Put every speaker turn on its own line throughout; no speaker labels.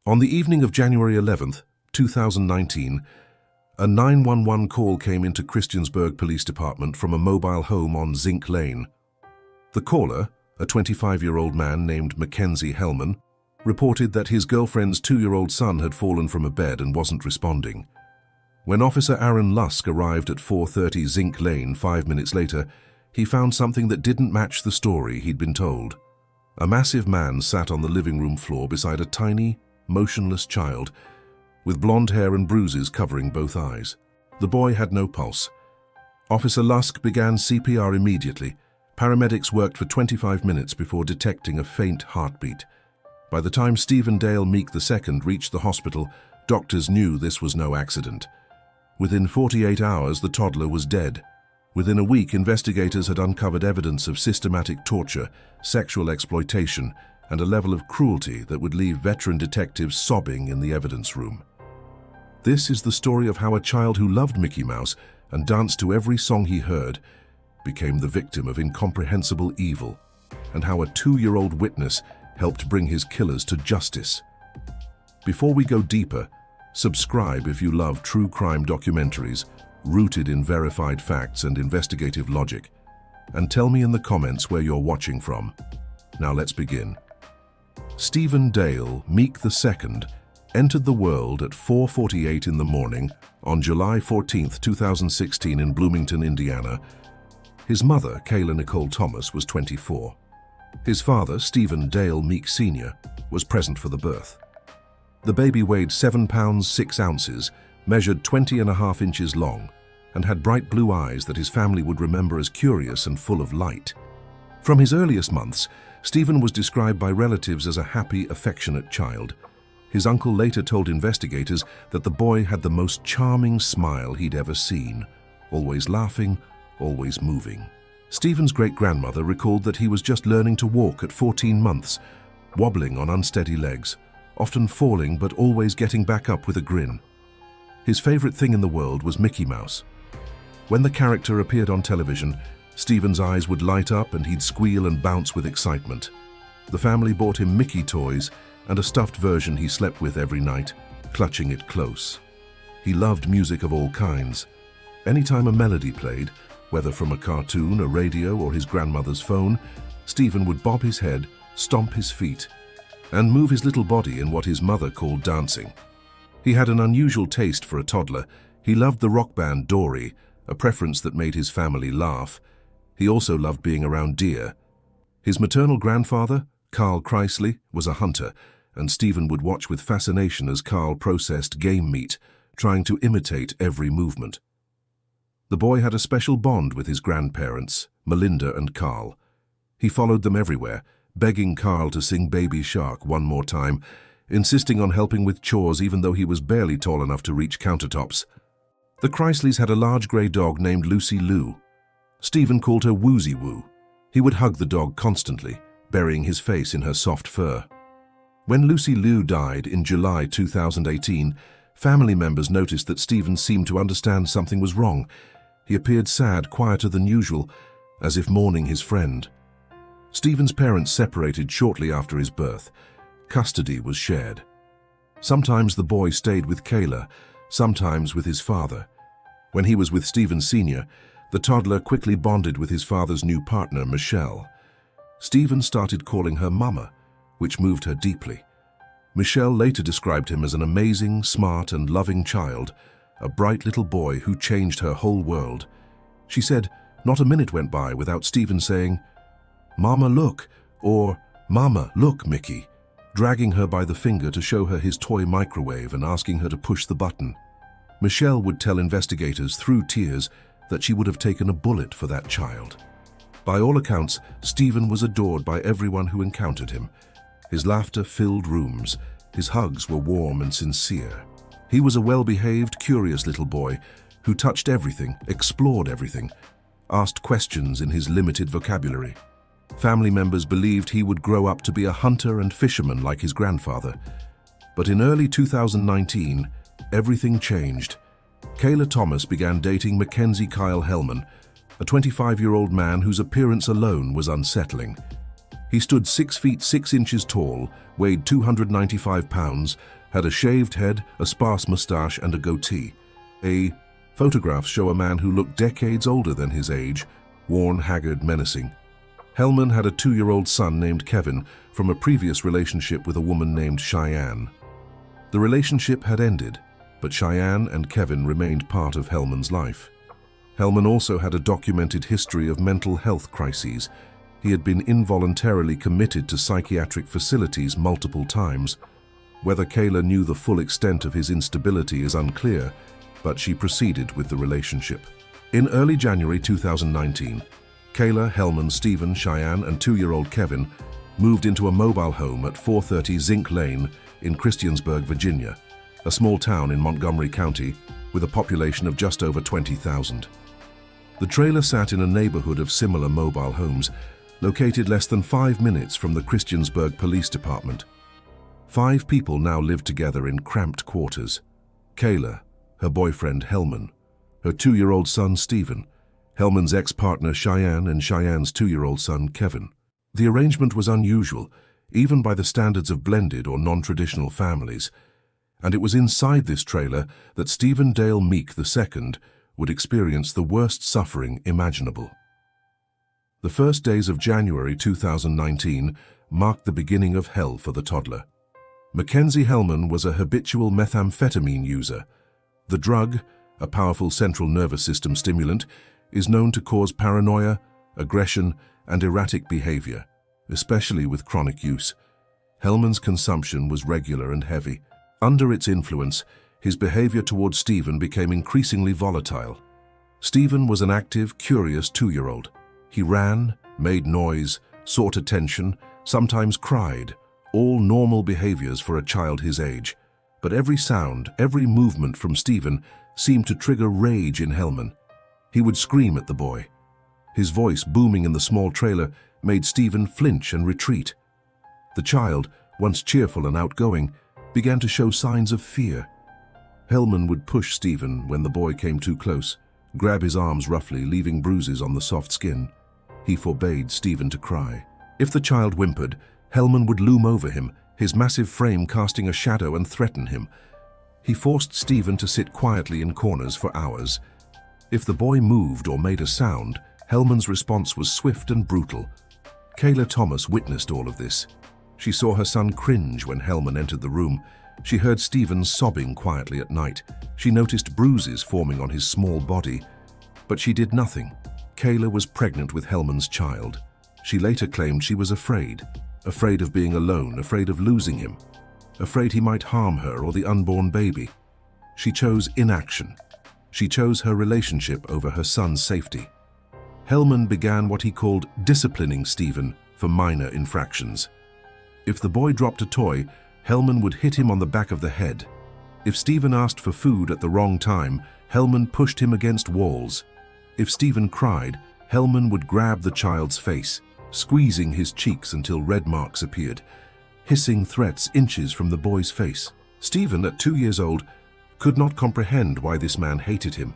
On the evening of January 11th, 2019, a 911 call came into Christiansburg Police Department from a mobile home on Zinc Lane. The caller, a 25-year-old man named Mackenzie Hellman, reported that his girlfriend's 2-year-old son had fallen from a bed and wasn't responding. When Officer Aaron Lusk arrived at 430 Zinc Lane 5 minutes later, he found something that didn't match the story he'd been told. A massive man sat on the living room floor beside a tiny, motionless child, with blonde hair and bruises covering both eyes. The boy had no pulse. Officer Lusk began CPR immediately. Paramedics worked for 25 minutes before detecting a faint heartbeat. By the time Stephen Dale Meek II reached the hospital, doctors knew this was no accident. Within 48 hours, the toddler was dead. Within a week, investigators had uncovered evidence of systematic torture, sexual exploitation, and a level of cruelty that would leave veteran detectives sobbing in the evidence room. This is the story of how a child who loved Mickey Mouse and danced to every song he heard became the victim of incomprehensible evil, and how a 2-year-old witness helped bring his killers to justice. Before we go deeper, subscribe if you love true crime documentaries rooted in verified facts and investigative logic, and tell me in the comments where you're watching from. Now let's begin. Stephen Dale Meek II entered the world at 4:48 in the morning on July 14, 2016 in Bloomington, Indiana. His mother, Kayla Nicole Thomas, was 24. His father, Stephen Dale Meek Sr., was present for the birth. The baby weighed 7 pounds 6 ounces, measured 20.5 inches long, and had bright blue eyes that his family would remember as curious and full of light. From his earliest months, Stephen was described by relatives as a happy, affectionate child. His uncle later told investigators that the boy had the most charming smile he'd ever seen, always laughing, always moving. Stephen's great-grandmother recalled that he was just learning to walk at 14 months, wobbling on unsteady legs, often falling but always getting back up with a grin. His favorite thing in the world was Mickey Mouse. When the character appeared on television, Stephen's eyes would light up and he'd squeal and bounce with excitement. The family bought him Mickey toys and a stuffed version he slept with every night, clutching it close. He loved music of all kinds. Anytime a melody played, whether from a cartoon, a radio, or his grandmother's phone, Stephen would bob his head, stomp his feet, and move his little body in what his mother called dancing. He had an unusual taste for a toddler. He loved the rock band Dory, a preference that made his family laugh. He also loved being around deer. His maternal grandfather, Carl Kreisley, was a hunter, and Stephen would watch with fascination as Carl processed game meat, trying to imitate every movement. The boy had a special bond with his grandparents, Melinda and Carl. He followed them everywhere, begging Carl to sing Baby Shark one more time, insisting on helping with chores even though he was barely tall enough to reach countertops. The Kreisleys had a large grey dog named Lucy Lou. Stephen called her Woozy Woo. He would hug the dog constantly, burying his face in her soft fur. When Lucy Lou died in July 2018, family members noticed that Stephen seemed to understand something was wrong. He appeared sad, quieter than usual, as if mourning his friend. Stephen's parents separated shortly after his birth. Custody was shared. Sometimes the boy stayed with Kayla, sometimes with his father. When he was with Stephen Sr., the toddler quickly bonded with his father's new partner, Michelle. Stephen started calling her Mama, which moved her deeply. Michelle later described him as an amazing, smart, and loving child, a bright little boy who changed her whole world. She said, not a minute went by without Stephen saying, "Mama, look," or "Mama, look, Mickey," dragging her by the finger to show her his toy microwave and asking her to push the button. Michelle would tell investigators through tears that she would have taken a bullet for that child. By all accounts, Stephen was adored by everyone who encountered him. His laughter filled rooms. His hugs were warm and sincere. He was a well-behaved, curious little boy who touched everything, explored everything, asked questions in his limited vocabulary. Family members believed he would grow up to be a hunter and fisherman like his grandfather. But in early 2019, everything changed. Kayla Thomas began dating Mackenzie Kyle Hellman, a 25-year-old man whose appearance alone was unsettling. He stood 6 feet 6 inches tall, weighed 295 pounds, had a shaved head, a sparse moustache, and a goatee. Photographs show a man who looked decades older than his age, worn, haggard, menacing. Hellman had a 2-year-old son named Kevin from a previous relationship with a woman named Cheyenne. The relationship had ended, but Cheyenne and Kevin remained part of Hellman's life. Hellman also had a documented history of mental health crises. He had been involuntarily committed to psychiatric facilities multiple times. Whether Kayla knew the full extent of his instability is unclear, but she proceeded with the relationship. In early January 2019, Kayla, Hellman, Stephen, Cheyenne, and 2-year-old Kevin moved into a mobile home at 430 Zinc Lane in Christiansburg, Virginia, a small town in Montgomery County with a population of just over 20,000. The trailer sat in a neighborhood of similar mobile homes, located less than 5 minutes from the Christiansburg Police Department. 5 people now lived together in cramped quarters. Kayla, her boyfriend Hellman, her 2-year-old son Stephen, Hellman's ex-partner Cheyenne, and Cheyenne's 2-year-old son Kevin. The arrangement was unusual, even by the standards of blended or non-traditional families, and it was inside this trailer that Stephen Dale Meek II would experience the worst suffering imaginable. The first days of January 2019 marked the beginning of hell for the toddler. Mackenzie Hellman was a habitual methamphetamine user. The drug, a powerful central nervous system stimulant, is known to cause paranoia, aggression, and erratic behavior, especially with chronic use. Hellman's consumption was regular and heavy. Under its influence, his behavior towards Stephen became increasingly volatile. Stephen was an active, curious 2-year-old. He ran, made noise, sought attention, sometimes cried, all normal behaviors for a child his age. But every sound, every movement from Stephen seemed to trigger rage in Hellman. He would scream at the boy. His voice, booming in the small trailer, made Stephen flinch and retreat. The child, once cheerful and outgoing, began to show signs of fear. Hellman would push Stephen when the boy came too close, grab his arms roughly, leaving bruises on the soft skin. He forbade Stephen to cry. If the child whimpered, Hellman would loom over him, his massive frame casting a shadow, and threaten him. He forced Stephen to sit quietly in corners for hours. If the boy moved or made a sound, Hellman's response was swift and brutal. Kayla Thomas witnessed all of this. She saw her son cringe when Hellman entered the room. She heard Stephen sobbing quietly at night. She noticed bruises forming on his small body. But she did nothing. Kayla was pregnant with Hellman's child. She later claimed she was afraid of being alone, afraid of losing him, afraid he might harm her or the unborn baby. She chose inaction. She chose her relationship over her son's safety. Hellman began what he called disciplining Stephen for minor infractions. If the boy dropped a toy, Hellman would hit him on the back of the head. If Stephen asked for food at the wrong time, Hellman pushed him against walls. If Stephen cried, Hellman would grab the child's face, squeezing his cheeks until red marks appeared, hissing threats inches from the boy's face. Stephen, at 2 years old, could not comprehend why this man hated him.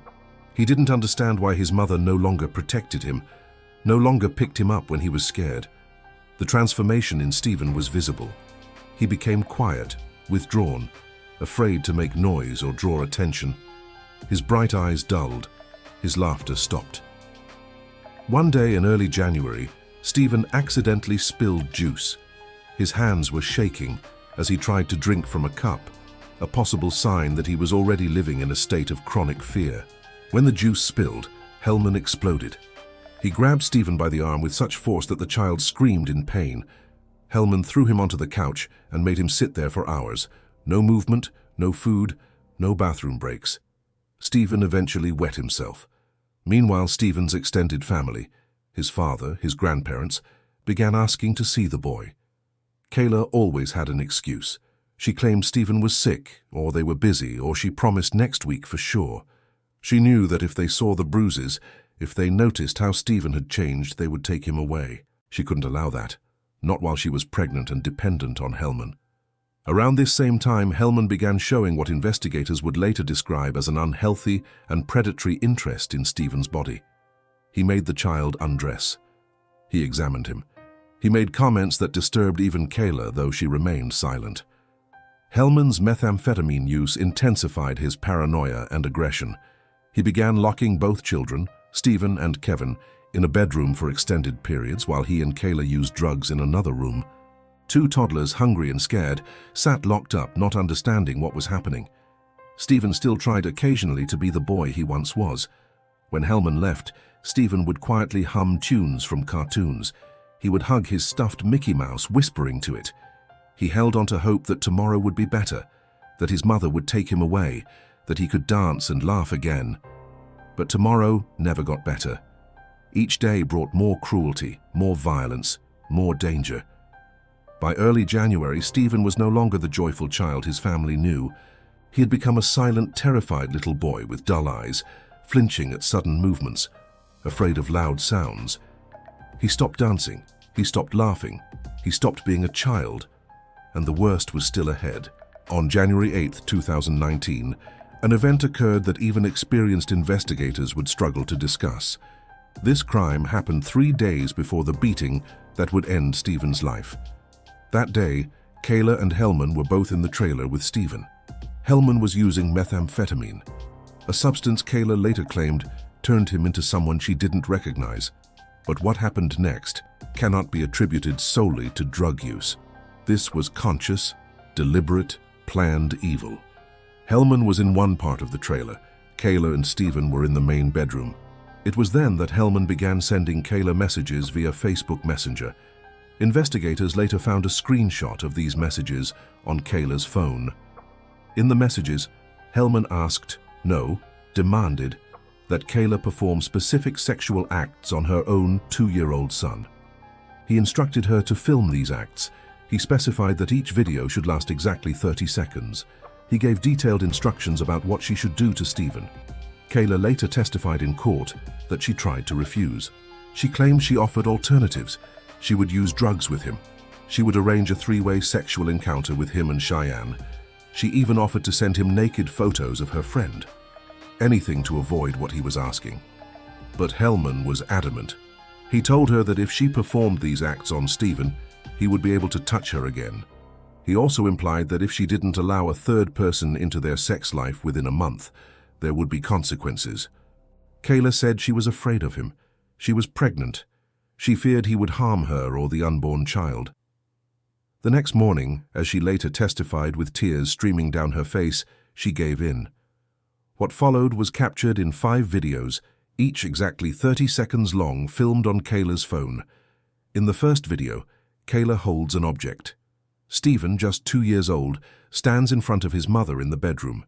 He didn't understand why his mother no longer protected him, no longer picked him up when he was scared. The transformation in Stephen was visible. He became quiet, withdrawn, afraid to make noise or draw attention. His bright eyes dulled. His laughter stopped. One day in early January, Stephen accidentally spilled juice. His hands were shaking as he tried to drink from a cup, a possible sign that he was already living in a state of chronic fear. When the juice spilled, Hellman exploded. He grabbed Stephen by the arm with such force that the child screamed in pain. Hellman threw him onto the couch and made him sit there for hours. No movement, no food, no bathroom breaks. Stephen eventually wet himself. Meanwhile, Stephen's extended family, his father, his grandparents, began asking to see the boy. Kayla always had an excuse. She claimed Stephen was sick, or they were busy, or she promised next week for sure. She knew that if they saw the bruises, if they noticed how Stephen had changed, they would take him away. She couldn't allow that, not while she was pregnant and dependent on Hellman. Around this same time, Hellman began showing what investigators would later describe as an unhealthy and predatory interest in Stephen's body. He made the child undress. He examined him. He made comments that disturbed even Kayla, though she remained silent. Hellman's methamphetamine use intensified his paranoia and aggression. He began locking both children, Stephen and Kevin, in a bedroom for extended periods while he and Kayla used drugs in another room. Two toddlers, hungry and scared, sat locked up, not understanding what was happening. Stephen still tried occasionally to be the boy he once was. When Hellman left, Stephen would quietly hum tunes from cartoons. He would hug his stuffed Mickey Mouse, whispering to it. He held on to hope that tomorrow would be better, that his mother would take him away, that he could dance and laugh again. But tomorrow never got better. Each day brought more cruelty, more violence, more danger. By early January, Stephen was no longer the joyful child his family knew. He had become a silent, terrified little boy with dull eyes, flinching at sudden movements, afraid of loud sounds. He stopped dancing, he stopped laughing, he stopped being a child, and the worst was still ahead. On January 8, 2019, an event occurred that even experienced investigators would struggle to discuss. This crime happened 3 days before the beating that would end Stephen's life. That day, Kayla and Hellman were both in the trailer with Stephen. Hellman was using methamphetamine, a substance Kayla later claimed turned him into someone she didn't recognize. But what happened next cannot be attributed solely to drug use. This was conscious, deliberate, planned evil. Hellman was in one part of the trailer. Kayla and Stephen were in the main bedroom. It was then that Hellman began sending Kayla messages via Facebook Messenger. Investigators later found a screenshot of these messages on Kayla's phone. In the messages, Hellman asked, no, demanded, that Kayla perform specific sexual acts on her own 2-year-old son. He instructed her to film these acts. He specified that each video should last exactly 30 seconds. He gave detailed instructions about what she should do to Stephen. Kayla later testified in court that she tried to refuse. She claimed she offered alternatives. She would use drugs with him. She would arrange a 3-way sexual encounter with him and Cheyenne. She even offered to send him naked photos of her friend. Anything to avoid what he was asking. But Hellman was adamant. He told her that if she performed these acts on Stephen, he would be able to touch her again. He also implied that if she didn't allow a third person into their sex life within a month, there would be consequences. Kayla said she was afraid of him. She was pregnant. She feared he would harm her or the unborn child. The next morning, as she later testified with tears streaming down her face, she gave in. What followed was captured in 5 videos, each exactly 30 seconds long, filmed on Kayla's phone. In the first video, Kayla holds an object. Stephen, just 2 years old, stands in front of his mother in the bedroom.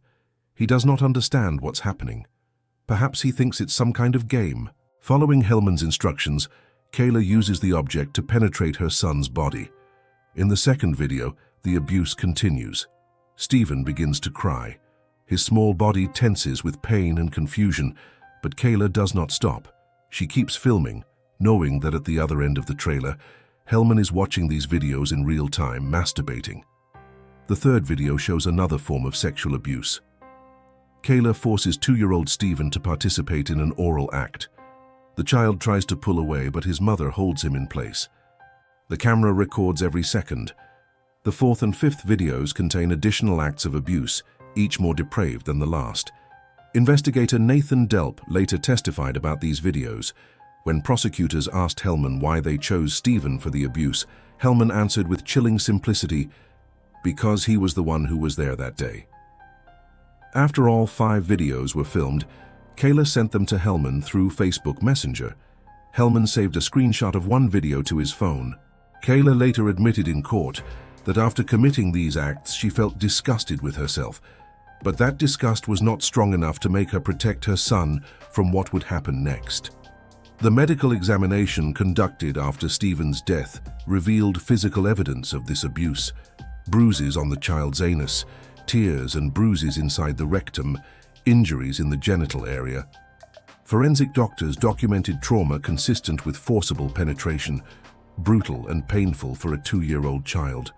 He does not understand what's happening. Perhaps he thinks it's some kind of game. Following Hellman's instructions, Kayla uses the object to penetrate her son's body. In the second video, the abuse continues. Stephen begins to cry. His small body tenses with pain and confusion, but Kayla does not stop. She keeps filming, knowing that at the other end of the trailer, Hellman is watching these videos in real time, masturbating. The third video shows another form of sexual abuse. Kayla forces 2-year-old Stephen to participate in an oral act. The child tries to pull away, but his mother holds him in place. The camera records every second. The fourth and fifth videos contain additional acts of abuse, each more depraved than the last. Investigator Nathan Delp later testified about these videos. When prosecutors asked Hellman why they chose Stephen for the abuse, Hellman answered with chilling simplicity, because he was the one who was there that day. After all 5 videos were filmed, Kayla sent them to Hellman through Facebook Messenger. Hellman saved a screenshot of one video to his phone. Kayla later admitted in court that after committing these acts, she felt disgusted with herself. But that disgust was not strong enough to make her protect her son from what would happen next. The medical examination conducted after Stephen's death revealed physical evidence of this abuse. Bruises on the child's anus, tears and bruises inside the rectum, injuries in the genital area. Forensic doctors documented trauma consistent with forcible penetration, brutal and painful for a 2-year-old child.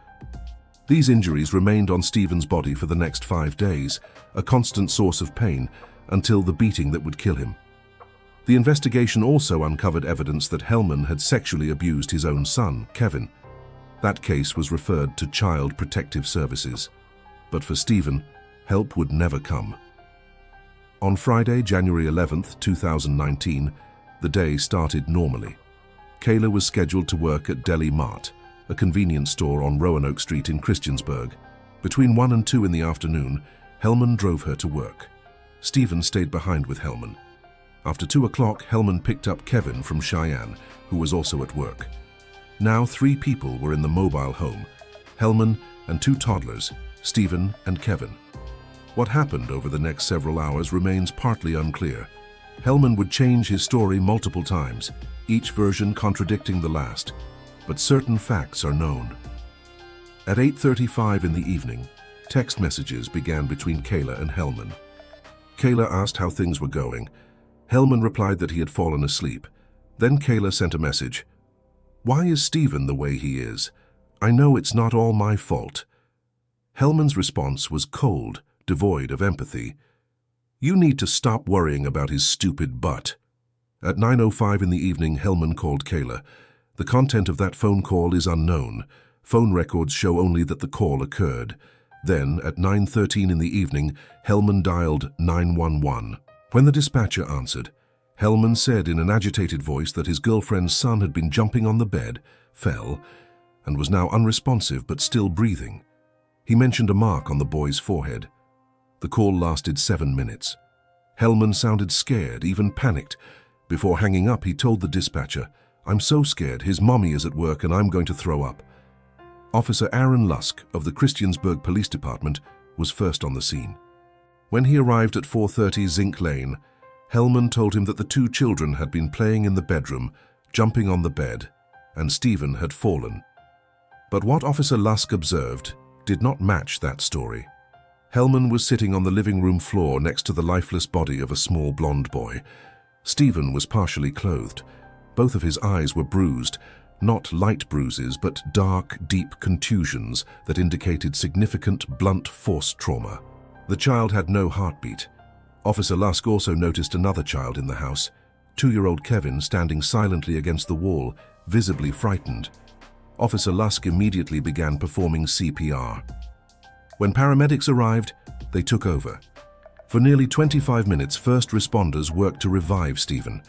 These injuries remained on Stephen's body for the next 5 days, a constant source of pain, until the beating that would kill him. The investigation also uncovered evidence that Hellman had sexually abused his own son, Kevin. That case was referred to Child Protective Services. But for Stephen, help would never come. On Friday, January 11th, 2019, the day started normally. Kayla was scheduled to work at Deli Mart, a convenience store on Roanoke Street in Christiansburg. Between 1 and 2 in the afternoon, Hellman drove her to work. Stephen stayed behind with Hellman. After 2 o'clock, Hellman picked up Kevin from Cheyenne, who was also at work. Now 3 people were in the mobile home: Hellman and 2 toddlers, Stephen and Kevin. What happened over the next several hours remains partly unclear. Hellman would change his story multiple times, each version contradicting the last, but certain facts are known. At 8:35 in the evening, text messages began between Kayla and Hellman. Kayla asked how things were going. Hellman replied that he had fallen asleep. Then Kayla sent a message. "Why is Stephen the way he is? I know it's not all my fault." Hellman's response was cold, devoid of empathy. "You need to stop worrying about his stupid butt." At 9:05 in the evening, Hellman called Kayla. The content of that phone call is unknown. Phone records show only that the call occurred. Then, at 9:13 in the evening, Hellman dialed 911. When the dispatcher answered, Hellman said in an agitated voice that his girlfriend's son had been jumping on the bed, fell, and was now unresponsive but still breathing. He mentioned a mark on the boy's forehead. The call lasted 7 minutes. Hellman sounded scared, even panicked. Before hanging up, he told the dispatcher, "I'm so scared, his mommy is at work and I'm going to throw up." Officer Aaron Lusk of the Christiansburg Police Department was first on the scene. When he arrived at 430 Zinc Lane, Hellman told him that the 2 children had been playing in the bedroom, jumping on the bed, and Stephen had fallen. But what Officer Lusk observed did not match that story. Hellman was sitting on the living room floor next to the lifeless body of a small blonde boy. Stephen was partially clothed. Both of his eyes were bruised, not light bruises, but dark, deep contusions that indicated significant blunt force trauma. The child had no heartbeat. Officer Lusk also noticed another child in the house, 2-year-old Kevin, standing silently against the wall, visibly frightened. Officer Lusk immediately began performing CPR. When paramedics arrived, they took over. For nearly 25 minutes, first responders worked to revive Stephen.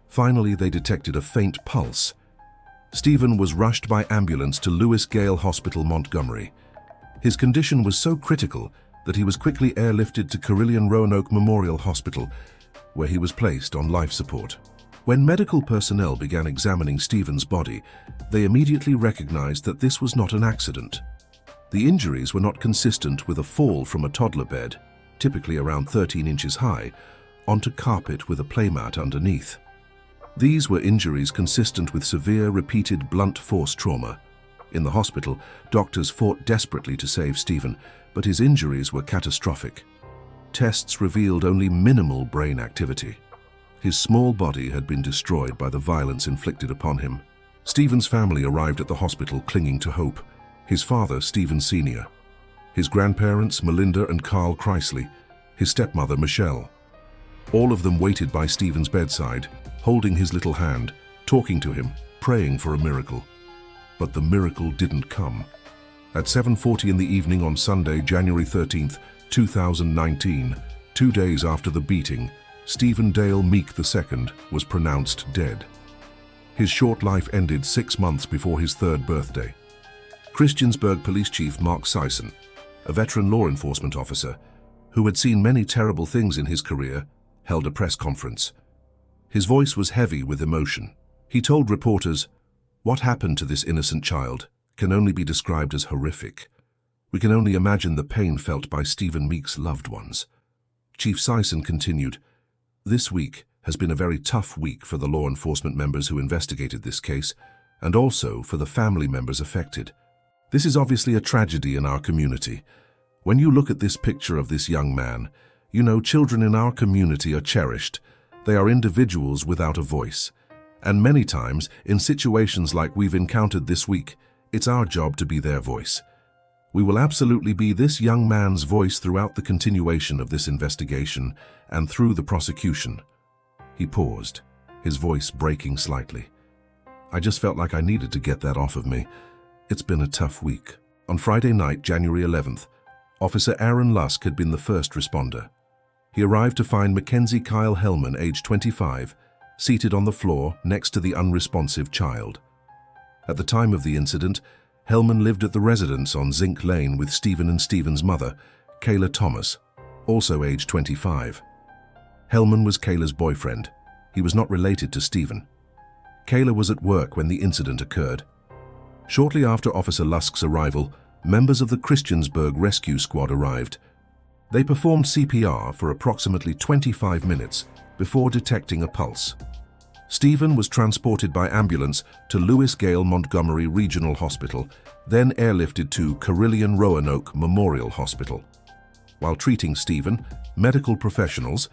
Finally, they detected a faint pulse. Stephen was rushed by ambulance to Lewis Gale Hospital, Montgomery. His condition was so critical that he was quickly airlifted to Carilion Roanoke Memorial Hospital, where he was placed on life support. When medical personnel began examining Stephen's body, they immediately recognized that this was not an accident. The injuries were not consistent with a fall from a toddler bed, typically around 13 inches high, onto carpet with a playmat underneath. These were injuries consistent with severe, repeated blunt force trauma. In the hospital, doctors fought desperately to save Stephen, but his injuries were catastrophic. Tests revealed only minimal brain activity. His small body had been destroyed by the violence inflicted upon him. Stephen's family arrived at the hospital clinging to hope. His father, Stephen Sr., his grandparents, Melinda and Carl Chrysley, his stepmother, Michelle. All of them waited by Stephen's bedside, holding his little hand, talking to him, praying for a miracle. But the miracle didn't come. At 7:40 in the evening on Sunday, January 13th, 2019, 2 days after the beating, Stephen Dale Meek II was pronounced dead. His short life ended 6 months before his 3rd birthday. Christiansburg Police Chief Mark Sison, a veteran law enforcement officer who had seen many terrible things in his career, held a press conference. His voice was heavy with emotion. He told reporters, "What happened to this innocent child can only be described as horrific. We can only imagine the pain felt by Stephen Meek's loved ones." Chief Sison continued, "This week has been a very tough week for the law enforcement members who investigated this case, and also for the family members affected. This is obviously a tragedy in our community. When you look at this picture of this young man, you know children in our community are cherished. They are individuals without a voice. And many times, in situations like we've encountered this week, it's our job to be their voice. We will absolutely be this young man's voice throughout the continuation of this investigation and through the prosecution." He paused, his voice breaking slightly. "I just felt like I needed to get that off of me. It's been a tough week." On Friday night, January 11th, Officer Aaron Lusk had been the first responder. He arrived to find Mackenzie Kyle Hellman, age 25, seated on the floor next to the unresponsive child. At the time of the incident, Hellman lived at the residence on Zinc Lane with Stephen and Stephen's mother, Kayla Thomas, also age 25. Hellman was Kayla's boyfriend. He was not related to Stephen. Kayla was at work when the incident occurred. Shortly after Officer Lusk's arrival, members of the Christiansburg Rescue Squad arrived. They performed CPR for approximately 25 minutes before detecting a pulse. Stephen was transported by ambulance to Lewis Gale Montgomery Regional Hospital, then airlifted to Carilion Roanoke Memorial Hospital. While treating Stephen, medical professionals,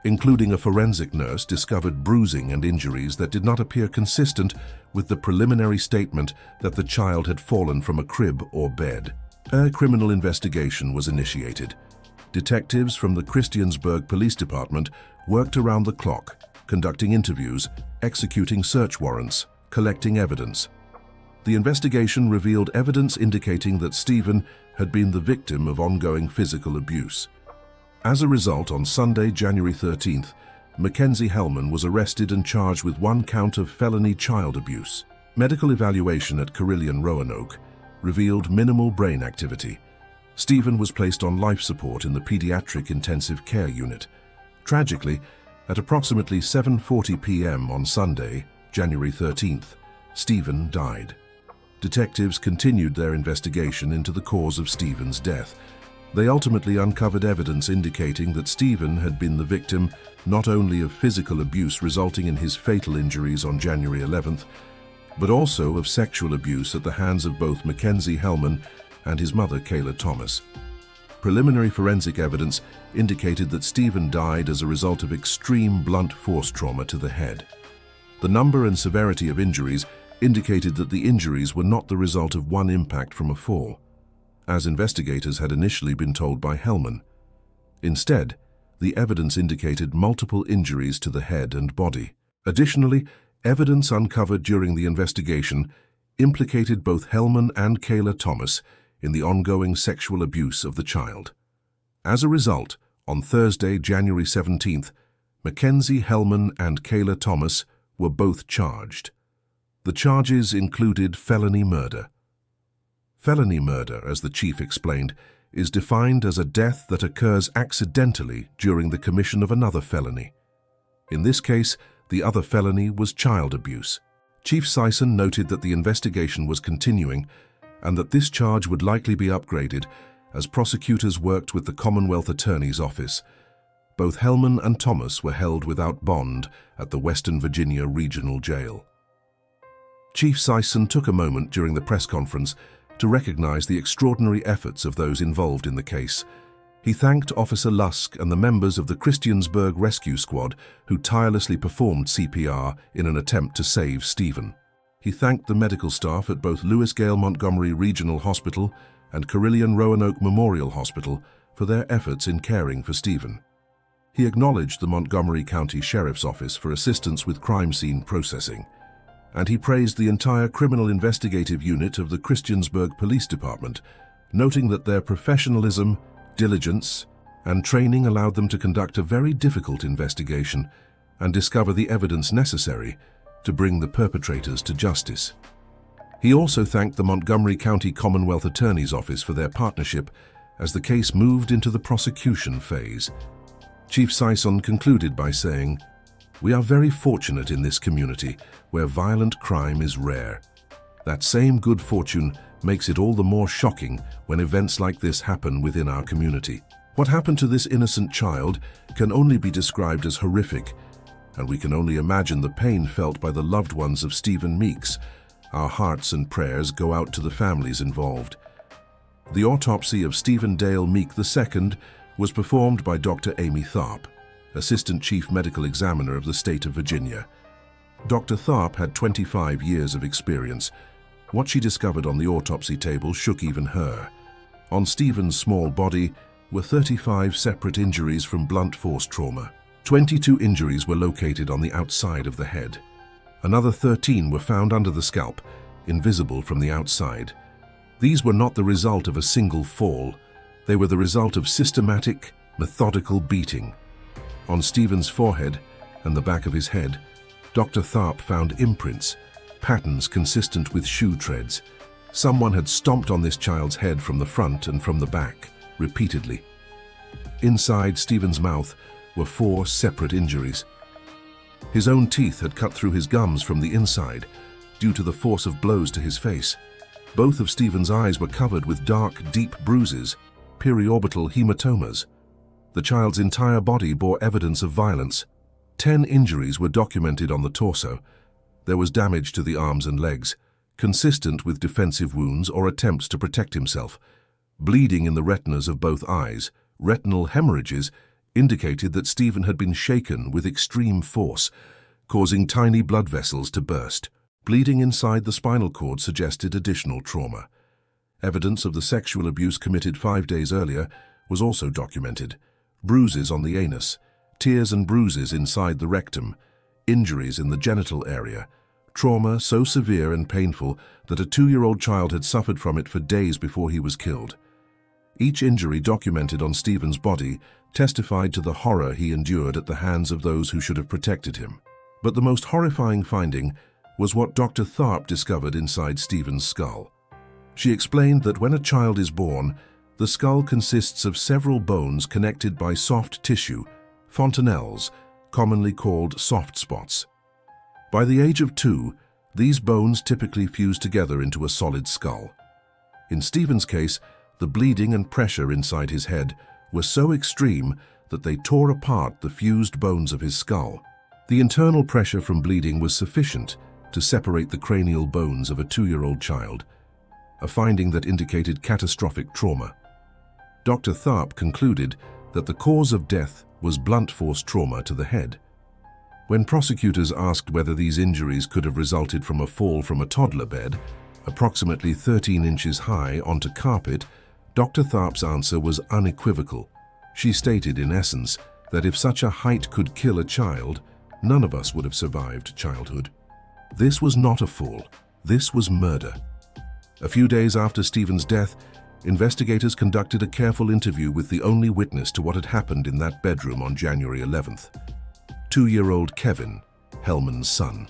including a forensic nurse, discovered bruising and injuries that did not appear consistent with the preliminary statement that the child had fallen from a crib or bed. A criminal investigation was initiated. Detectives from the Christiansburg Police Department worked around the clock, conducting interviews, executing search warrants, collecting evidence. The investigation revealed evidence indicating that Stephen had been the victim of ongoing physical abuse. As a result, on Sunday, January 13th, Mackenzie Hellman was arrested and charged with 1 count of felony child abuse. Medical evaluation at Carilion Roanoke revealed minimal brain activity. Stephen was placed on life support in the pediatric intensive care unit. Tragically, at approximately 7:40 p.m. on Sunday, January 13th, Stephen died. Detectives continued their investigation into the cause of Stephen's death. They ultimately uncovered evidence indicating that Stephen had been the victim not only of physical abuse resulting in his fatal injuries on January 11th, but also of sexual abuse at the hands of both Mackenzie Hellman and his mother, Kayla Thomas. Preliminary forensic evidence indicated that Stephen died as a result of extreme blunt force trauma to the head. The number and severity of injuries indicated that the injuries were not the result of one impact from a fall, as investigators had initially been told by Hellman. Instead, the evidence indicated multiple injuries to the head and body. Additionally, evidence uncovered during the investigation implicated both Hellman and Kayla Thomas in the ongoing sexual abuse of the child. As a result, on Thursday, January 17th, Mackenzie Hellman and Kayla Thomas were both charged. The charges included felony murder. Felony murder, as the chief explained, is defined as a death that occurs accidentally during the commission of another felony. In this case, the other felony was child abuse. Chief Sison noted that the investigation was continuing and that this charge would likely be upgraded as prosecutors worked with the Commonwealth Attorney's Office. Both Hellman and Thomas were held without bond at the Western Virginia Regional Jail. Chief Sison took a moment during the press conference to recognize the extraordinary efforts of those involved in the case. He thanked Officer Lusk and the members of the Christiansburg Rescue Squad who tirelessly performed CPR in an attempt to save Stephen. He thanked the medical staff at both Lewis Gale Montgomery Regional Hospital and Carilion Roanoke Memorial Hospital for their efforts in caring for Stephen. He acknowledged the Montgomery County Sheriff's Office for assistance with crime scene processing, and he praised the entire criminal investigative unit of the Christiansburg Police Department, noting that their professionalism, diligence, and training allowed them to conduct a very difficult investigation and discover the evidence necessary to bring the perpetrators to justice. He also thanked the Montgomery County Commonwealth Attorney's Office for their partnership as the case moved into the prosecution phase. Chief Sison concluded by saying, "We are very fortunate in this community where violent crime is rare. That same good fortune makes it all the more shocking when events like this happen within our community. What happened to this innocent child can only be described as horrific, and we can only imagine the pain felt by the loved ones of Stephen Meeks. Our hearts and prayers go out to the families involved." The autopsy of Stephen Dale Meek II was performed by Dr. Amy Tharp, Assistant Chief Medical Examiner of the state of Virginia. Dr. Tharp had 25 years of experience. What she discovered on the autopsy table shook even her. On Stephen's small body were 35 separate injuries from blunt force trauma. 22 injuries were located on the outside of the head. Another 13 were found under the scalp, invisible from the outside. These were not the result of a single fall. They were the result of systematic, methodical beating. On Stephen's forehead and the back of his head, Dr. Tharp found imprints, patterns consistent with shoe treads. Someone had stomped on this child's head from the front and from the back, repeatedly. Inside Stephen's mouth were 4 separate injuries. His own teeth had cut through his gums from the inside due to the force of blows to his face. Both of Stephen's eyes were covered with dark, deep bruises, periorbital hematomas. The child's entire body bore evidence of violence. 10 injuries were documented on the torso. There was damage to the arms and legs, consistent with defensive wounds or attempts to protect himself. Bleeding in the retinas of both eyes, retinal hemorrhages, indicated that Stephen had been shaken with extreme force, causing tiny blood vessels to burst. Bleeding inside the spinal cord suggested additional trauma. Evidence of the sexual abuse committed 5 days earlier was also documented. Bruises on the anus, tears and bruises inside the rectum, injuries in the genital area, trauma so severe and painful that a 2-year-old child had suffered from it for days before he was killed. Each injury documented on Stephen's body testified to the horror he endured at the hands of those who should have protected him. But the most horrifying finding was what Dr. Tharp discovered inside Stephen's skull. She explained that when a child is born, the skull consists of several bones connected by soft tissue, fontanelles, commonly called soft spots. By the age of 2, these bones typically fuse together into a solid skull. In Stephen's case, the bleeding and pressure inside his head were so extreme that they tore apart the fused bones of his skull. The internal pressure from bleeding was sufficient to separate the cranial bones of a 2-year-old child, a finding that indicated catastrophic trauma. Dr. Tharp concluded that the cause of death was blunt force trauma to the head. When prosecutors asked whether these injuries could have resulted from a fall from a toddler bed, approximately 13 inches high, onto carpet, Dr. Tharp's answer was unequivocal. She stated, in essence, that if such a height could kill a child, none of us would have survived childhood. This was not a fall. This was murder. A few days after Stephen's death, investigators conducted a careful interview with the only witness to what had happened in that bedroom on January 11th. 2-year-old Kevin, Hellman's son.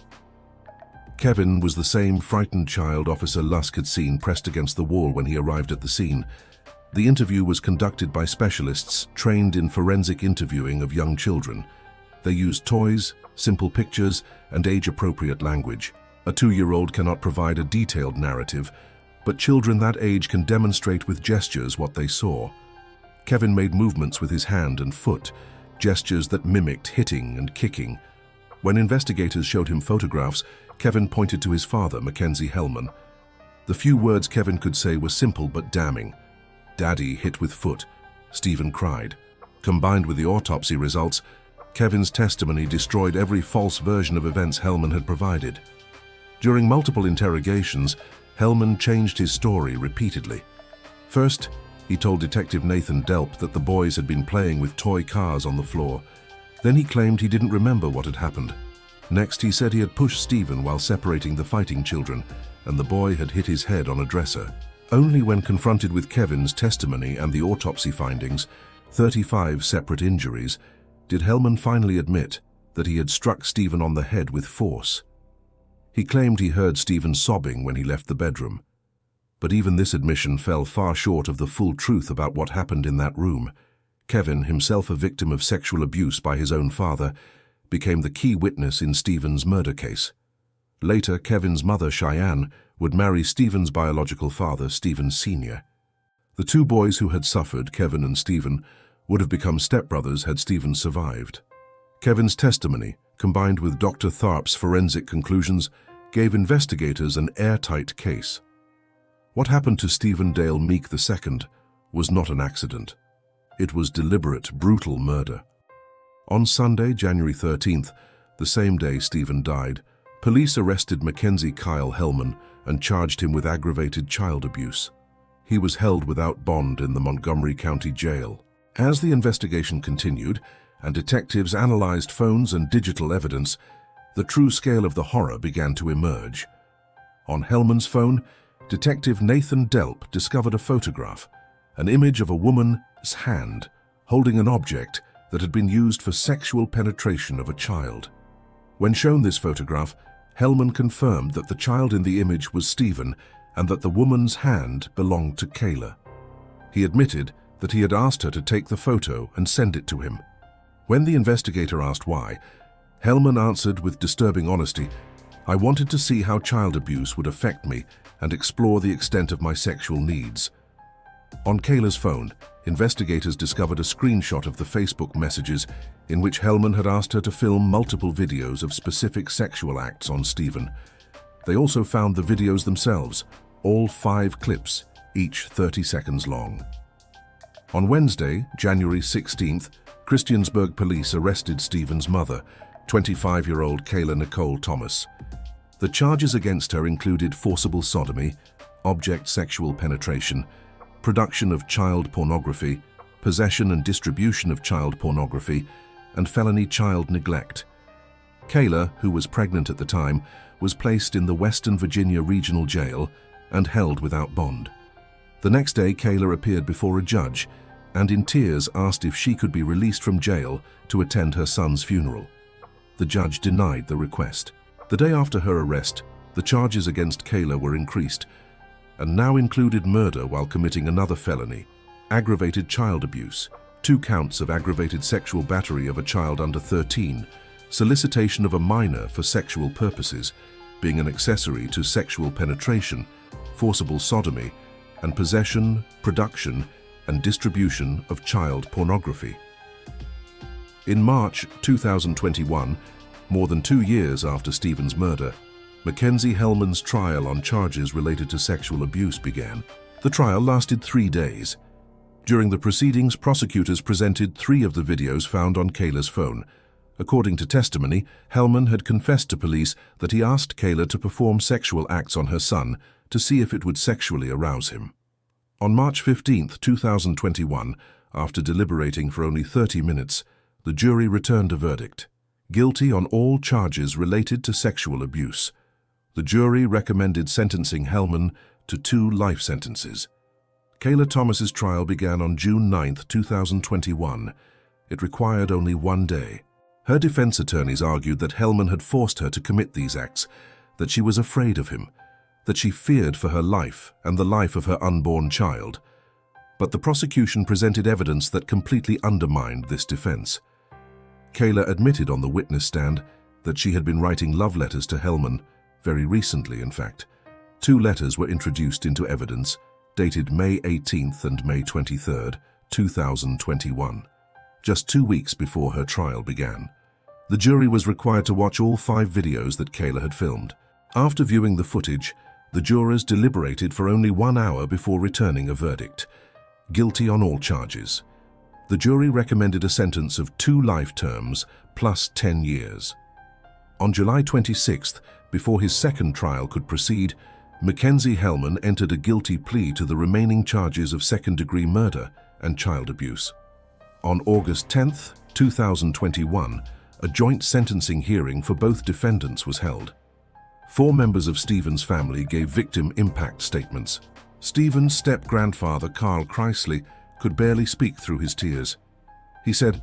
Kevin was the same frightened child Officer Lusk had seen pressed against the wall when he arrived at the scene. The interview was conducted by specialists trained in forensic interviewing of young children. They used toys, simple pictures, and age-appropriate language. A 2-year-old cannot provide a detailed narrative, but children that age can demonstrate with gestures what they saw. Kevin made movements with his hand and foot, gestures that mimicked hitting and kicking. When investigators showed him photographs, Kevin pointed to his father, Mackenzie Hellman. The few words Kevin could say were simple but damning. "Daddy hit with foot," Stephen cried. Combined with the autopsy results, Kevin's testimony destroyed every false version of events Hellman had provided. During multiple interrogations, Hellman changed his story repeatedly. First, he told Detective Nathan Delp that the boys had been playing with toy cars on the floor. Then he claimed he didn't remember what had happened. Next, he said he had pushed Stephen while separating the fighting children, and the boy had hit his head on a dresser. Only when confronted with Kevin's testimony and the autopsy findings, 35 separate injuries, did Hellman finally admit that he had struck Stephen on the head with force. He claimed he heard Stephen sobbing when he left the bedroom. But even this admission fell far short of the full truth about what happened in that room. Kevin, himself a victim of sexual abuse by his own father, became the key witness in Stephen's murder case. Later, Kevin's mother, Cheyenne, would marry Stephen's biological father, Stephen Sr. The 2 boys who had suffered, Kevin and Stephen, would have become stepbrothers had Stephen survived. Kevin's testimony, combined with Dr. Tharp's forensic conclusions, gave investigators an airtight case. What happened to Stephen Dale Meek II was not an accident. It was deliberate, brutal murder. On Sunday, January 13th, the same day Stephen died, police arrested Mackenzie Kyle Hellman and charged him with aggravated child abuse. He was held without bond in the Montgomery County Jail. As the investigation continued, and detectives analyzed phones and digital evidence, the true scale of the horror began to emerge. On Hellman's phone, Detective Nathan Delp discovered a photograph, an image of a woman's hand holding an object that had been used for sexual penetration of a child. When shown this photograph, Hellman confirmed that the child in the image was Stephen and that the woman's hand belonged to Kayla. He admitted that he had asked her to take the photo and send it to him. When the investigator asked why, Hellman answered with disturbing honesty, "I wanted to see how child abuse would affect me and explore the extent of my sexual needs." On Kayla's phone, investigators discovered a screenshot of the Facebook messages in which Hellman had asked her to film multiple videos of specific sexual acts on Stephen. They also found the videos themselves, all 5 clips, each 30 seconds long. On Wednesday, January 16th, Christiansburg police arrested Stephen's mother, 25-year-old Kayla Nicole Thomas. The charges against her included forcible sodomy, object sexual penetration, production of child pornography, possession and distribution of child pornography, and felony child neglect. Kayla, who was pregnant at the time, was placed in the Western Virginia Regional Jail and held without bond. The next day, Kayla appeared before a judge and in tears asked if she could be released from jail to attend her son's funeral. The judge denied the request. The day after her arrest, the charges against Kayla were increased and now included murder while committing another felony, aggravated child abuse, 2 counts of aggravated sexual battery of a child under 13, solicitation of a minor for sexual purposes, being an accessory to sexual penetration, forcible sodomy, and possession, production, and distribution of child pornography. In March 2021, more than 2 years after Stephen's murder, Mackenzie Hellman's trial on charges related to sexual abuse began. The trial lasted 3 days. During the proceedings, prosecutors presented 3 of the videos found on Kayla's phone. According to testimony, Hellman had confessed to police that he asked Kayla to perform sexual acts on her son to see if it would sexually arouse him. On March 15, 2021, after deliberating for only 30 minutes, the jury returned a verdict: guilty on all charges related to sexual abuse. The jury recommended sentencing Hellman to 2 life sentences. Kayla Thomas's trial began on June 9, 2021. It required only 1 day. Her defense attorneys argued that Hellman had forced her to commit these acts, that she was afraid of him, that she feared for her life and the life of her unborn child. But the prosecution presented evidence that completely undermined this defense. Kayla admitted on the witness stand that she had been writing love letters to Hellman, very recently in fact. 2 letters were introduced into evidence, dated May 18th and May 23rd, 2021, just 2 weeks before her trial began. The jury was required to watch all 5 videos that Kayla had filmed. After viewing the footage, the jurors deliberated for only 1 hour before returning a verdict: guilty on all charges. The jury recommended a sentence of 2 life terms plus 10 years. On July 26th, before his second trial could proceed, Mackenzie Hellman entered a guilty plea to the remaining charges of second-degree murder and child abuse. On August 10th, 2021, a joint sentencing hearing for both defendants was held. 4 members of Stephen's family gave victim impact statements. Stephen's step-grandfather, Carl Chrysley, could barely speak through his tears. He said,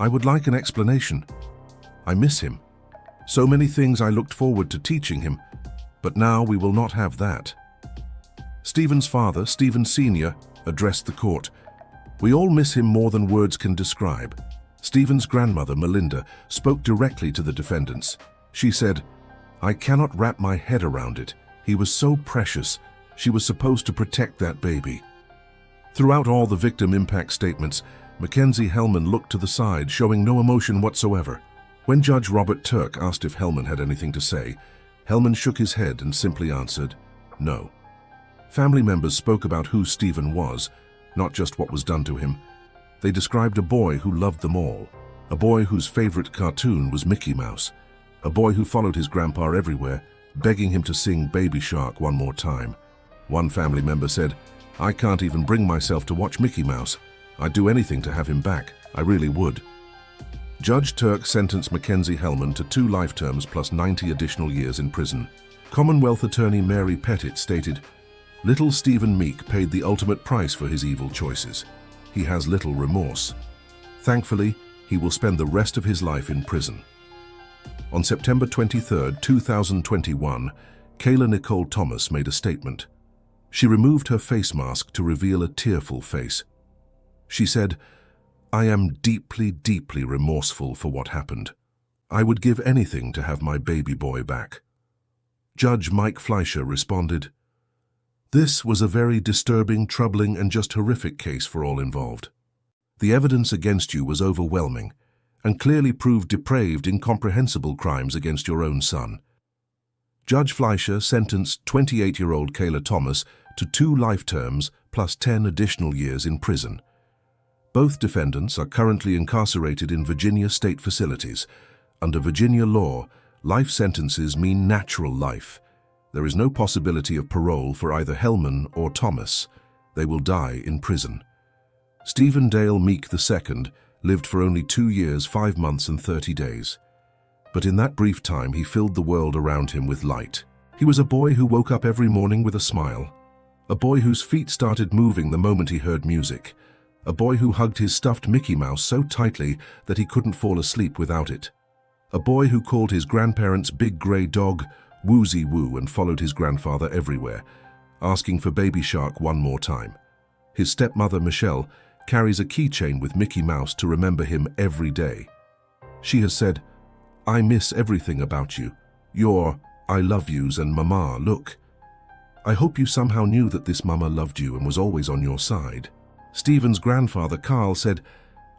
"I would like an explanation. I miss him. So many things I looked forward to teaching him, but now we will not have that." Stephen's father, Stephen Sr., addressed the court. "We all miss him more than words can describe." Stephen's grandmother, Melinda, spoke directly to the defendants. She said, "I cannot wrap my head around it. He was so precious. She was supposed to protect that baby." Throughout all the victim impact statements, Mackenzie Hellman looked to the side, showing no emotion whatsoever. When Judge Robert Turk asked if Hellman had anything to say, Hellman shook his head and simply answered, "No." Family members spoke about who Stephen was, not just what was done to him. They described a boy who loved them all, a boy whose favorite cartoon was Mickey Mouse, a boy who followed his grandpa everywhere, begging him to sing Baby Shark one more time. One family member said, "I can't even bring myself to watch Mickey Mouse. I'd do anything to have him back. I really would." Judge Turk sentenced Mackenzie Hellman to 2 life terms plus 90 additional years in prison. Commonwealth attorney Mary Pettit stated, "Little Stephen Meek paid the ultimate price for his evil choices. He has little remorse. Thankfully, he will spend the rest of his life in prison." On September 23, 2021, Kayla Nicole Thomas made a statement. She removed her face mask to reveal a tearful face. She said, "I am deeply, deeply remorseful for what happened. I would give anything to have my baby boy back." Judge Mike Fleischer responded, "This was a very disturbing, troubling, and just horrific case for all involved. The evidence against you was overwhelming and clearly proved depraved, incomprehensible crimes against your own son." Judge Fleischer sentenced 28-year-old Kayla Thomas to 2 life terms plus 10 additional years in prison. Both defendants are currently incarcerated in Virginia state facilities. Under Virginia law, life sentences mean natural life. There is no possibility of parole for either Hellman or Thomas. They will die in prison. Stephen Dale Meek II lived for only 2 years, 5 months, and 30 days. But in that brief time, he filled the world around him with light. He was a boy who woke up every morning with a smile. A boy whose feet started moving the moment he heard music. A boy who hugged his stuffed Mickey Mouse so tightly that he couldn't fall asleep without it. A boy who called his grandparents' big grey dog Woozy Woo and followed his grandfather everywhere, asking for Baby Shark one more time. His stepmother, Michelle, carries a keychain with Mickey Mouse to remember him every day. She has said, "I miss everything about you. Your I love yous and Mama, look. I hope you somehow knew that this Mama loved you and was always on your side." Stephen's grandfather, Carl, said,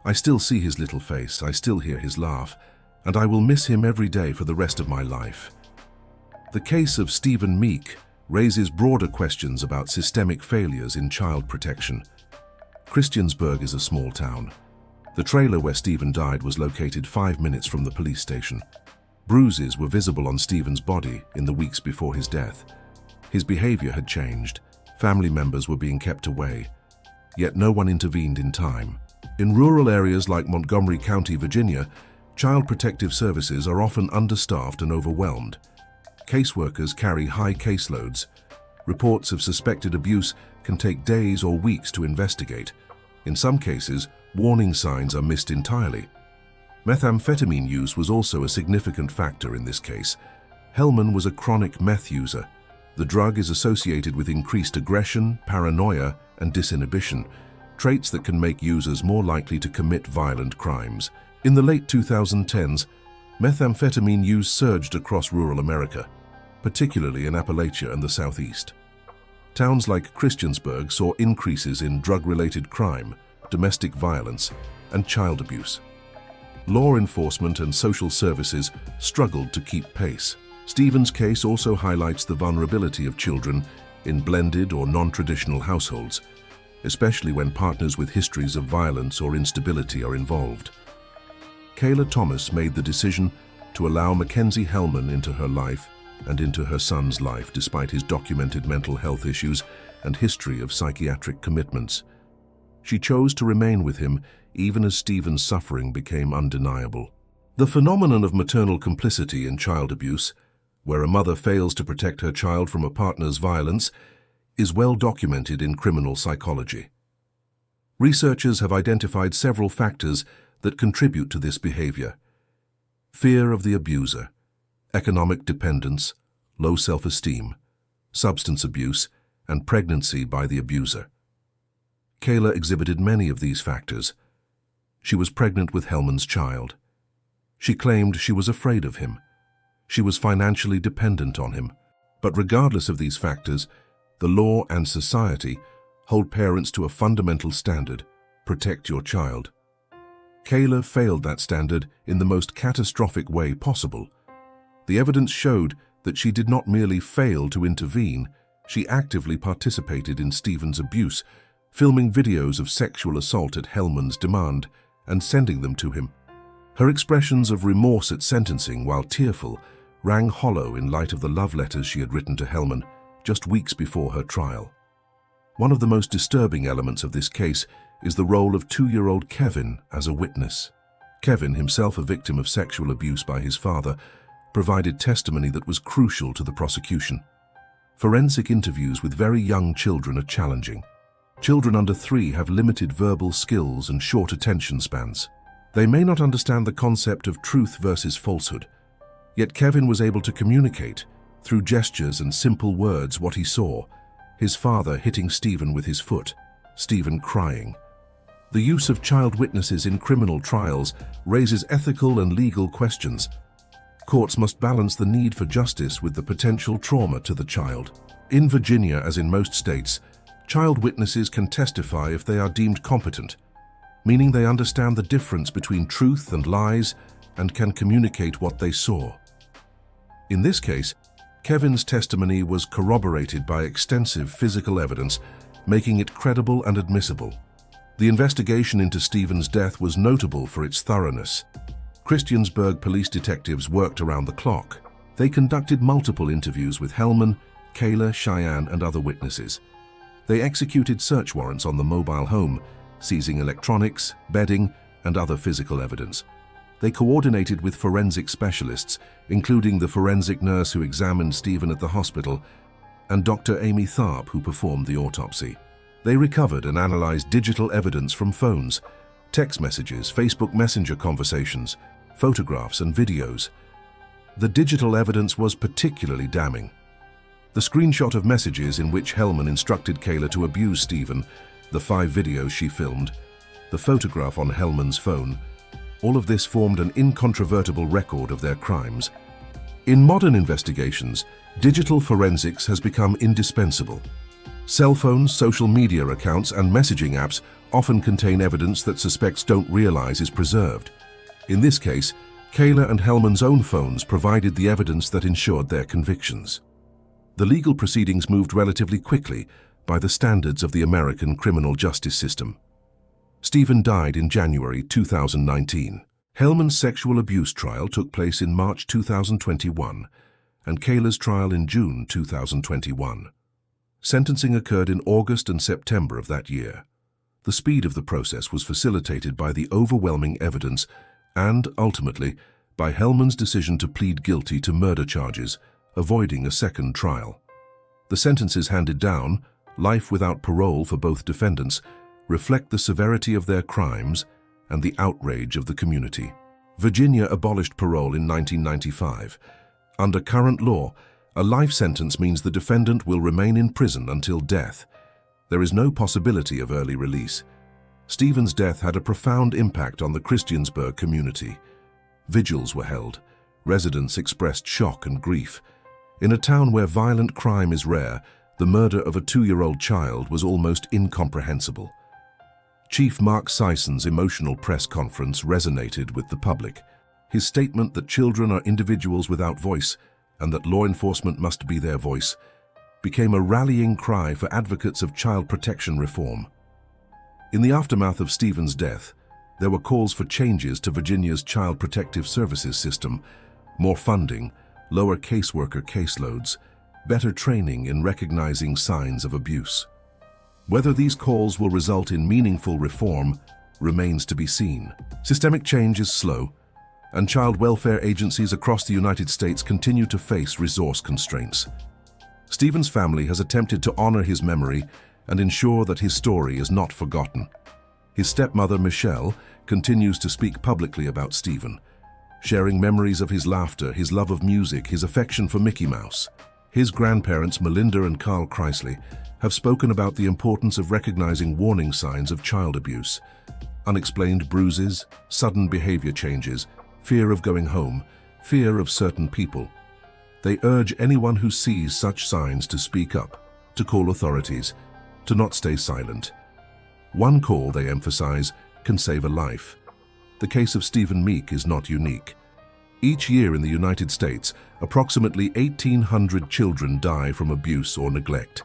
"I still see his little face, I still hear his laugh, and I will miss him every day for the rest of my life." The case of Stephen Meek raises broader questions about systemic failures in child protection. Christiansburg is a small town. The trailer where Stephen died was located 5 minutes from the police station. Bruises were visible on Stephen's body in the weeks before his death. His behavior had changed. Family members were being kept away. Yet no one intervened in time. In rural areas like Montgomery County, Virginia, child protective services are often understaffed and overwhelmed. Caseworkers carry high caseloads. Reports of suspected abuse can take days or weeks to investigate. In some cases, warning signs are missed entirely. Methamphetamine use was also a significant factor in this case. Hellman was a chronic meth user. The drug is associated with increased aggression, paranoia, and disinhibition, traits that can make users more likely to commit violent crimes. In the late 2010s, methamphetamine use surged across rural America, particularly in Appalachia and the Southeast. Towns like Christiansburg saw increases in drug-related crime, domestic violence, and child abuse. Law enforcement and social services struggled to keep pace. Stephen's case also highlights the vulnerability of children in blended or non-traditional households, especially when partners with histories of violence or instability are involved. Kayla Thomas made the decision to allow Mackenzie Hellman into her life and into her son's life despite his documented mental health issues and history of psychiatric commitments. She chose to remain with him even as Stephen's suffering became undeniable. The phenomenon of maternal complicity in child abuse, where a mother fails to protect her child from a partner's violence, is well documented in criminal psychology. Researchers have identified several factors that contribute to this behavior: fear of the abuser, economic dependence, low self-esteem, substance abuse, and pregnancy by the abuser. Kayla exhibited many of these factors. She was pregnant with Hellman's child. She claimed she was afraid of him. She was financially dependent on him. But regardless of these factors, the law and society hold parents to a fundamental standard: protect your child. Kayla failed that standard in the most catastrophic way possible. The evidence showed that she did not merely fail to intervene, she actively participated in Stephen's abuse, filming videos of sexual assault at Hellman's demand and sending them to him. Her expressions of remorse at sentencing, while tearful, rang hollow in light of the love letters she had written to Hellman just weeks before her trial. One of the most disturbing elements of this case is the role of 2-year-old Kevin as a witness. Kevin, himself a victim of sexual abuse by his father, provided testimony that was crucial to the prosecution. Forensic interviews with very young children are challenging. Children under 3 have limited verbal skills and short attention spans. They may not understand the concept of truth versus falsehood. Yet Kevin was able to communicate, through gestures and simple words, what he saw: his father hitting Stephen with his foot, Stephen crying. The use of child witnesses in criminal trials raises ethical and legal questions. Courts must balance the need for justice with the potential trauma to the child. In Virginia, as in most states, child witnesses can testify if they are deemed competent, meaning they understand the difference between truth and lies and can communicate what they saw. In this case, Kevin's testimony was corroborated by extensive physical evidence, making it credible and admissible. The investigation into Stephen's death was notable for its thoroughness. Christiansburg police detectives worked around the clock. They conducted multiple interviews with Hellman, Kayla, Cheyenne, and other witnesses. They executed search warrants on the mobile home, seizing electronics, bedding, and other physical evidence. They coordinated with forensic specialists, including the forensic nurse who examined Stephen at the hospital and Dr. Amy Tharp, who performed the autopsy. They recovered and analyzed digital evidence from phones, text messages, Facebook Messenger conversations, photographs, and videos. The digital evidence was particularly damning. The screenshot of messages in which Hellman instructed Kayla to abuse Stephen, the 5 videos she filmed, the photograph on Hellman's phone, all of this formed an incontrovertible record of their crimes. In modern investigations, digital forensics has become indispensable. Cell phones, social media accounts, and messaging apps often contain evidence that suspects don't realize is preserved. In this case, Kayla and Hellman's own phones provided the evidence that ensured their convictions. The legal proceedings moved relatively quickly by the standards of the American criminal justice system. Stephen died in January 2019. Hellman's sexual abuse trial took place in March 2021, and Kayla's trial in June 2021. Sentencing occurred in August and September of that year. The speed of the process was facilitated by the overwhelming evidence and, ultimately, by Hellman's decision to plead guilty to murder charges, avoiding a second trial. The sentences handed down, life without parole for both defendants, reflect the severity of their crimes and the outrage of the community. Virginia abolished parole in 1995. Under current law, a life sentence means the defendant will remain in prison until death. There is no possibility of early release. Stephen's death had a profound impact on the Christiansburg community. Vigils were held. Residents expressed shock and grief. In a town where violent crime is rare, the murder of a 2-year-old child was almost incomprehensible. Chief Mark Sison's emotional press conference resonated with the public. His statement that children are individuals without voice and that law enforcement must be their voice became a rallying cry for advocates of child protection reform. In the aftermath of Stephen's death, there were calls for changes to Virginia's child protective services system, more funding, lower caseworker caseloads, better training in recognizing signs of abuse. Whether these calls will result in meaningful reform remains to be seen. Systemic change is slow, and child welfare agencies across the United States continue to face resource constraints. Stephen's family has attempted to honor his memory and ensure that his story is not forgotten. His stepmother, Michelle, continues to speak publicly about Stephen, sharing memories of his laughter, his love of music, his affection for Mickey Mouse. His grandparents, Melinda and Carl Chrysley, have spoken about the importance of recognizing warning signs of child abuse: unexplained bruises, sudden behavior changes, fear of going home, fear of certain people. They urge anyone who sees such signs to speak up, to call authorities, to not stay silent. One call, they emphasize, can save a life. The case of Stephen Meek is not unique. Each year in the United States, approximately 1,800 children die from abuse or neglect.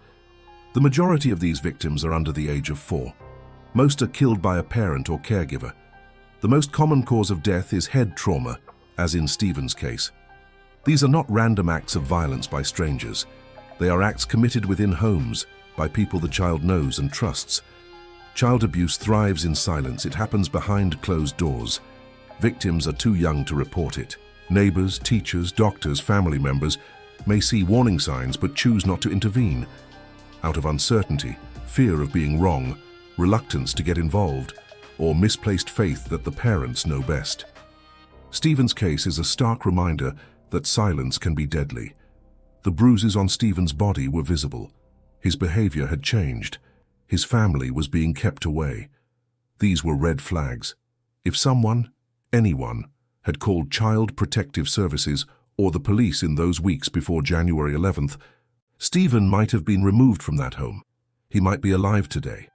The majority of these victims are under the age of 4. Most are killed by a parent or caregiver. The most common cause of death is head trauma, as in Stephen's case. These are not random acts of violence by strangers. They are acts committed within homes, by people the child knows and trusts. Child abuse thrives in silence. It happens behind closed doors. Victims are too young to report it. Neighbors, teachers, doctors, family members may see warning signs but choose not to intervene. Out of uncertainty, fear of being wrong, reluctance to get involved, or misplaced faith that the parents know best. Stephen's case is a stark reminder that silence can be deadly. The bruises on Stephen's body were visible. His behavior had changed. His family was being kept away. These were red flags. If someone, anyone, had called Child Protective Services or the police in those weeks before January 11th, Stephen might have been removed from that home. He might be alive today.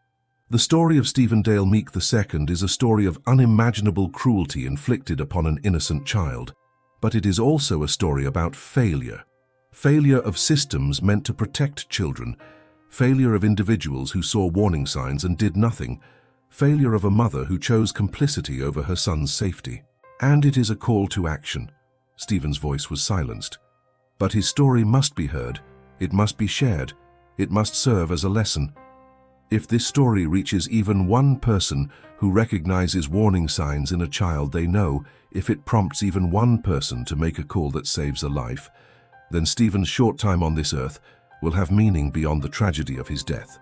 The story of Stephen Dale Meek II is a story of unimaginable cruelty inflicted upon an innocent child, but it is also a story about failure. Failure of systems meant to protect children, failure of individuals who saw warning signs and did nothing, failure of a mother who chose complicity over her son's safety. And it is a call to action. Stephen's voice was silenced. But his story must be heard, it must be shared, it must serve as a lesson. If this story reaches even one person who recognizes warning signs in a child they know, if it prompts even one person to make a call that saves a life, then Stephen's short time on this earth will have meaning beyond the tragedy of his death.